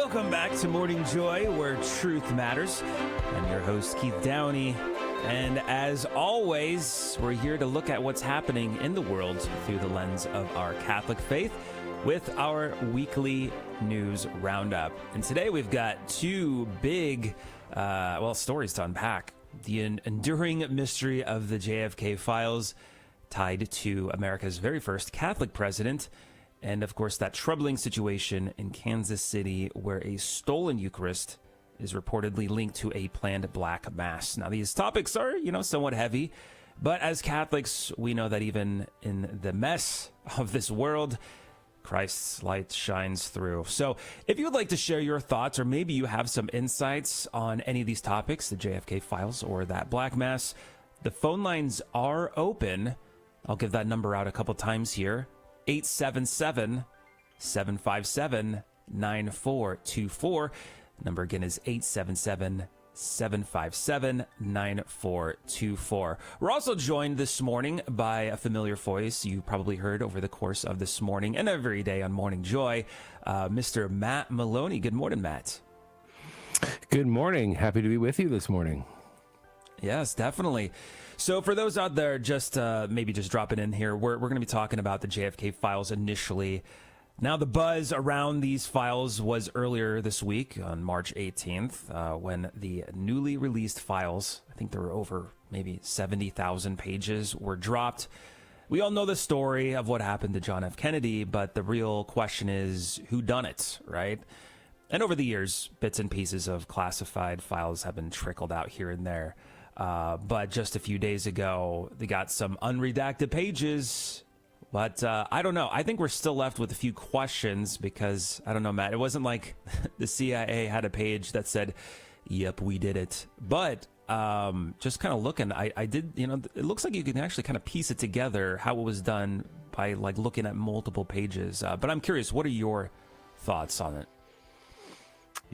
Welcome back to Morning Joy, where truth matters. I'm your host, Keith Downey. And as always, we're here to look at what's happening in the world through the lens of our Catholic faith with our weekly news roundup. And today we've got two big, stories to unpack. The enduring mystery of the JFK files tied to America's very first Catholic president. And of course, that troubling situation in Kansas City where a stolen Eucharist is reportedly linked to a planned black mass. Now, these topics are, somewhat heavy, but as Catholics, we know that even in the mess of this world, Christ's light shines through. So if you would like to share your thoughts, or maybe you have some insights on any of these topics, the JFK files or that black mass, the phone lines are open. I'll give that number out a couple times here. 877-757-9424. Number again is 877-757-9424. We're also joined this morning by a familiar voice you probably heard over the course of this morning and every day on Morning Joy, Mr. Matt Maloney. Good morning, Matt. Good morning. Happy to be with you this morning. Yes, definitely. So for those out there just maybe just dropping in here, we're going to be talking about the JFK files initially. Now, the buzz around these files was earlier this week on March 18th when the newly released files, I think there were over maybe 70,000 pages, were dropped. We all know the story of what happened to John F. Kennedy, but the real question is who done it, right? And over the years, bits and pieces of classified files have been trickled out here and there. But just a few days ago, they got some unredacted pages. But I don't know. I think we're still left with a few questions because, I don't know, Matt, it wasn't like the CIA had a page that said, yep, we did it. But just kind of looking, I did, it looks like you can actually kind of piece it together how it was done by like looking at multiple pages. But I'm curious, what are your thoughts on it?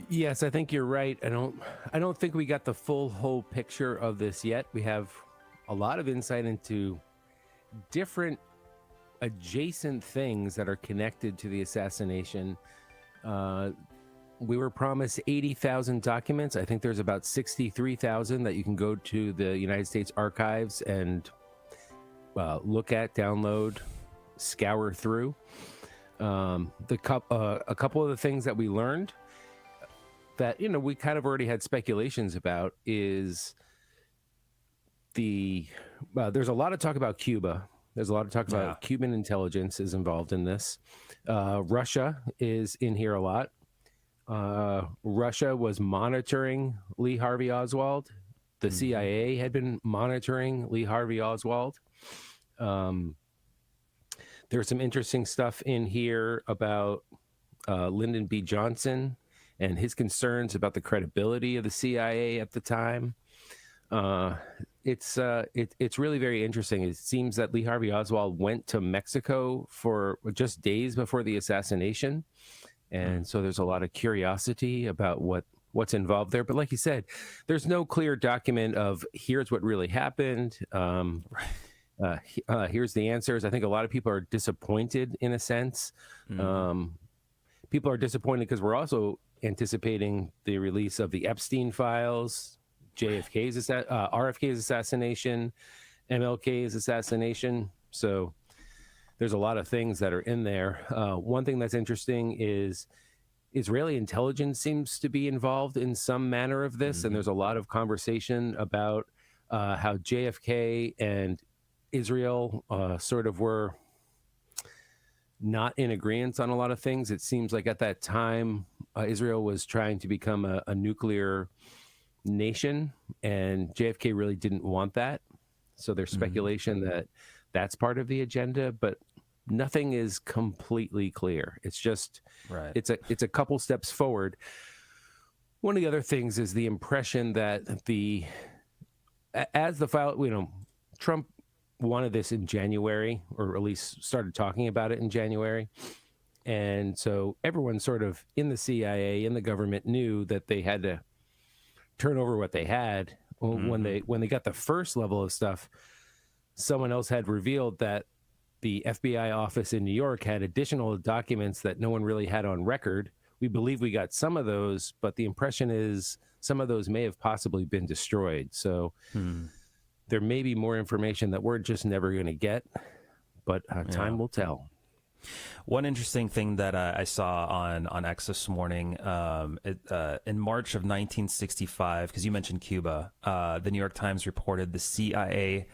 Yes, I think you're right. I don't think we got the whole picture of this yet. We have a lot of insight into different adjacent things that are connected to the assassination. We were promised 80,000 documents. I think there's about 63,000 that you can go to the United States Archives and look at, download, scour through. A couple of the things that we learned that, we kind of already had speculations about is there's a lot of talk about Cuba. There's a lot of talk about Cuban intelligence is involved in this. Russia is in here a lot. Russia was monitoring Lee Harvey Oswald. The CIA had been monitoring Lee Harvey Oswald. There's some interesting stuff in here about Lyndon B. Johnson and his concerns about the credibility of the CIA at the time. It's really very interesting. It seems that Lee Harvey Oswald went to Mexico for just days before the assassination. And so there's a lot of curiosity about what's involved there. But like you said, there's no clear document of here's what really happened. Here's the answers. I think a lot of people are disappointed in a sense. People are disappointed because we're also anticipating the release of the Epstein files, RFK's assassination, MLK's assassination. So there's a lot of things that are in there. One thing that's interesting is Israeli intelligence seems to be involved in some manner of this. And there's a lot of conversation about how JFK and Israel sort of were not in agreement on a lot of things. It seems like at that time, Israel was trying to become a nuclear nation, and JFK really didn't want that. So there's speculation that that's part of the agenda, but nothing is completely clear. It's just, it's a couple steps forward. One of the other things is the impression that as the file, Trump wanted this in January, or at least started talking about it in January. And so everyone sort of in the CIA, in the government, knew that they had to turn over what they had. When they got the first level of stuff, someone else had revealed that the FBI office in New York had additional documents that no one really had on record, we believe we got some of those, but the impression is some of those may have possibly been destroyed. So there may be more information that we're just never going to get, but time will tell. One interesting thing that I saw on X this morning, in March of 1965, because you mentioned Cuba, the New York Times reported the CIA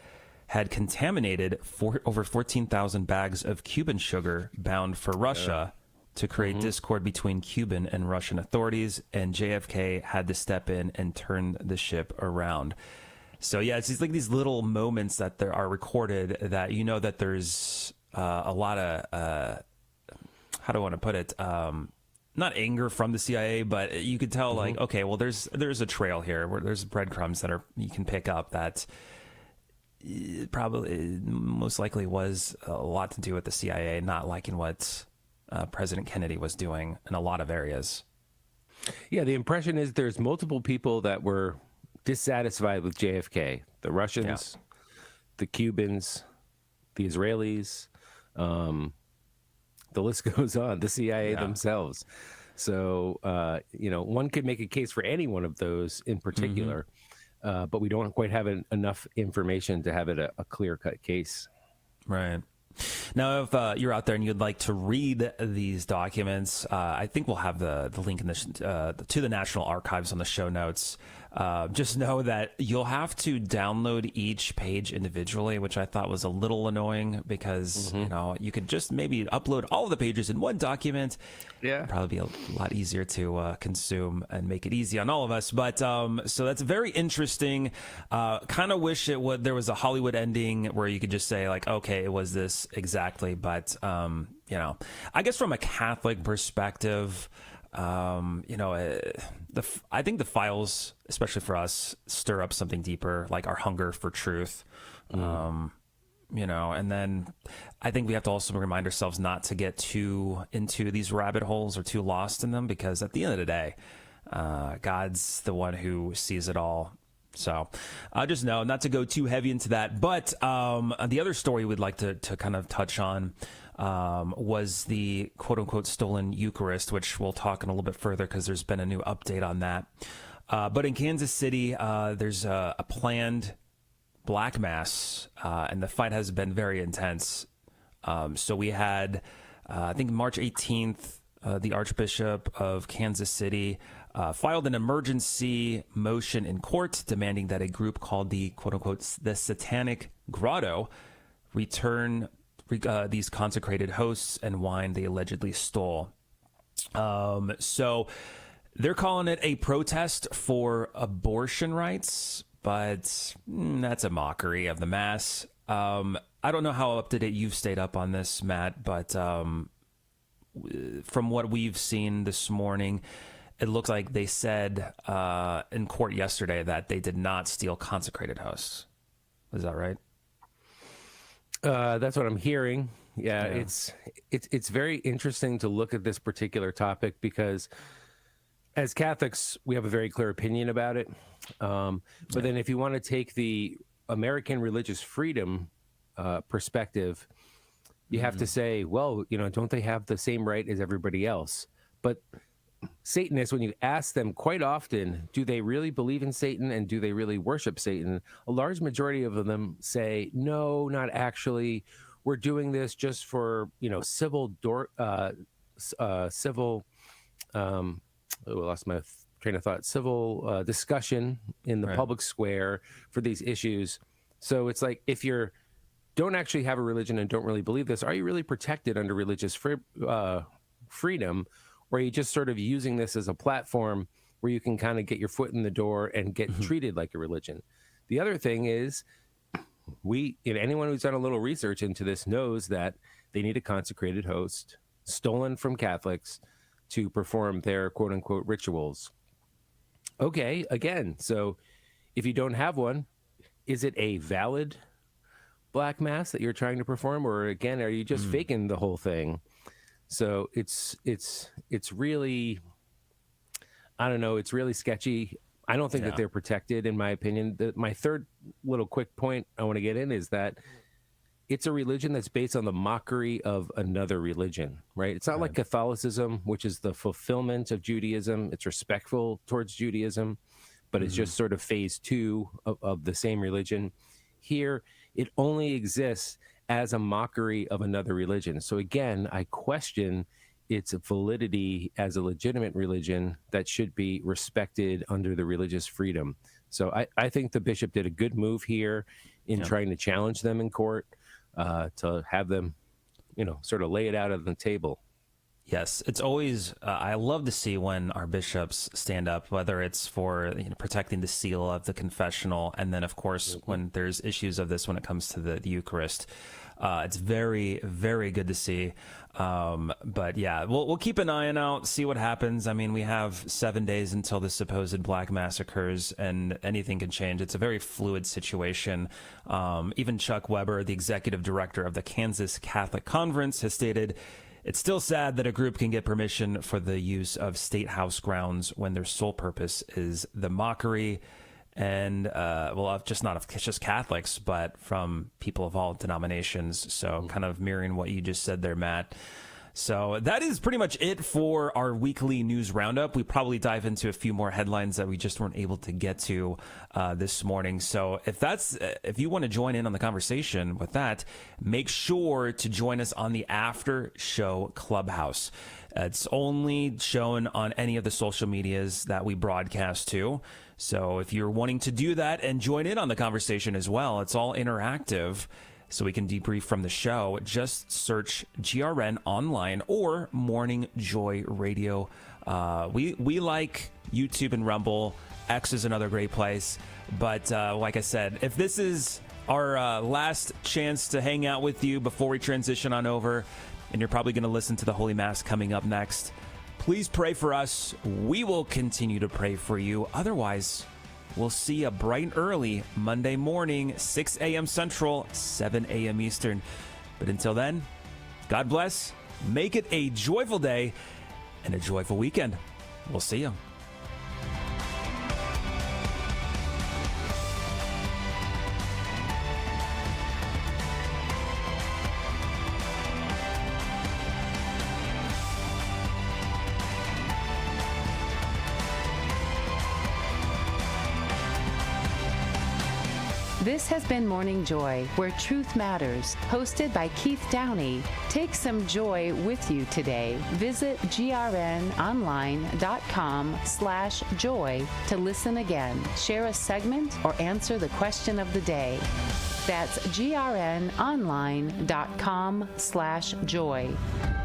had contaminated over 14,000 bags of Cuban sugar bound for Russia to create discord between Cuban and Russian authorities, and JFK had to step in and turn the ship around. So yeah, it's just like these little moments that there are recorded that that there's a lot of how do I want to put it? Not anger from the CIA, but you could tell like, okay, well, there's a trail here where there's breadcrumbs that you can pick up that probably most likely was a lot to do with the CIA not liking what President Kennedy was doing in a lot of areas. Yeah, the impression is there's multiple people that were dissatisfied with JFK. The Russians, the Cubans, the Israelis, the list goes on, the CIA themselves. So, one could make a case for any one of those in particular, but we don't quite have enough information to have it a clear-cut case. Right. Now, if you're out there and you'd like to read these documents, I think we'll have the link in to the National Archives on the show notes. Just know that you'll have to download each page individually, which I thought was a little annoying because, you could just maybe upload all of the pages in one document. Yeah. It'd probably be a lot easier to consume and make it easy on all of us. But so that's very interesting. Kind of wish there was a Hollywood ending where you could just say like, okay, it was this exactly. But, I guess from a Catholic perspective, I think the files, especially for us, stir up something deeper, like our hunger for truth. And then I think we have to also remind ourselves not to get too into these rabbit holes or too lost in them, because at the end of the day, God's the one who sees it all. So just know not to go too heavy into that. But the other story we'd like to kind of touch on was the quote unquote stolen Eucharist, which we'll talk in a little bit further because there's been a new update on that. But in Kansas City, there's a planned black mass, and the fight has been very intense. So we had, I think March 18th, the Archbishop of Kansas City filed an emergency motion in court demanding that a group called the quote unquote the Satanic Grotto return these consecrated hosts and wine they allegedly stole. So they're calling it a protest for abortion rights, but that's a mockery of the mass. I don't know how up to date you've stayed up on this, Matt, but from what we've seen this morning, it looks like they said in court yesterday that they did not steal consecrated hosts. Is that right? That's what I'm hearing. Yeah, it's very interesting to look at this particular topic because as Catholics, we have a very clear opinion about it. But then if you want to take the American religious freedom perspective, you have to say, well, don't they have the same right as everybody else? But Satanists, when you ask them quite often, do they really believe in Satan and do they really worship Satan? A large majority of them say, no, not actually. We're doing this just for, civil, I lost my train of thought, civil discussion in the public square for these issues. So it's like, if you don't actually have a religion and don't really believe this, are you really protected under religious freedom? Or are you just sort of using this as a platform where you can kind of get your foot in the door and get treated like a religion? The other thing is, anyone who's done a little research into this knows that they need a consecrated host stolen from Catholics to perform their quote unquote rituals. Okay, again, so if you don't have one, is it a valid black mass that you're trying to perform? Or again, are you just faking the whole thing? So it's really, I don't know, it's really sketchy. I don't think that they're protected, in my opinion. My third little quick point I want to get in is that it's a religion that's based on the mockery of another religion, right? It's not like Catholicism, which is the fulfillment of Judaism. It's respectful towards Judaism, but it's just sort of phase two of the same religion. Here, it only exists as a mockery of another religion. So again, I question its validity as a legitimate religion that should be respected under the religious freedom. So I think the bishop did a good move here in trying to challenge them in court, to have them, sort of lay it out on the table. Yes, it's always, I love to see when our bishops stand up, whether it's for protecting the seal of the confessional, and then, of course, when there's issues of this when it comes to the Eucharist. It's very, very good to see. But yeah, we'll keep an eye out, see what happens. I mean, we have 7 days until the supposed Black Mass occurs, and anything can change. It's a very fluid situation. Even Chuck Weber, the executive director of the Kansas Catholic Conference, has stated, "It's still sad that a group can get permission for the use of state house grounds when their sole purpose is the mockery." And, just not of just Catholics, but from people of all denominations. So kind of mirroring what you just said there, Matt. So that is pretty much it for our weekly news roundup. We probably dive into a few more headlines that we just weren't able to get to this morning. So if you want to join in on the conversation with that, make sure to join us on the After Show Clubhouse. It's only shown on any of the social medias that we broadcast to. So if you're wanting to do that and join in on the conversation as well, it's all interactive. So we can debrief from the show. Just search GRN online or Morning Joy Radio. We like YouTube and Rumble. X is another great place. But like I said, if this is our last chance to hang out with you before we transition on over, and you're probably going to listen to the Holy Mass coming up next, please pray for us. We will continue to pray for you. Otherwise, we'll see you bright and early Monday morning, 6 a.m. Central, 7 a.m. Eastern. But until then, God bless. Make it a joyful day and a joyful weekend. We'll see you. This has been Morning Joy, where truth matters, hosted by Keith Downey. Take some joy with you today. Visit grnonline.com/joy to listen again, share a segment, or answer the question of the day. That's grnonline.com/joy.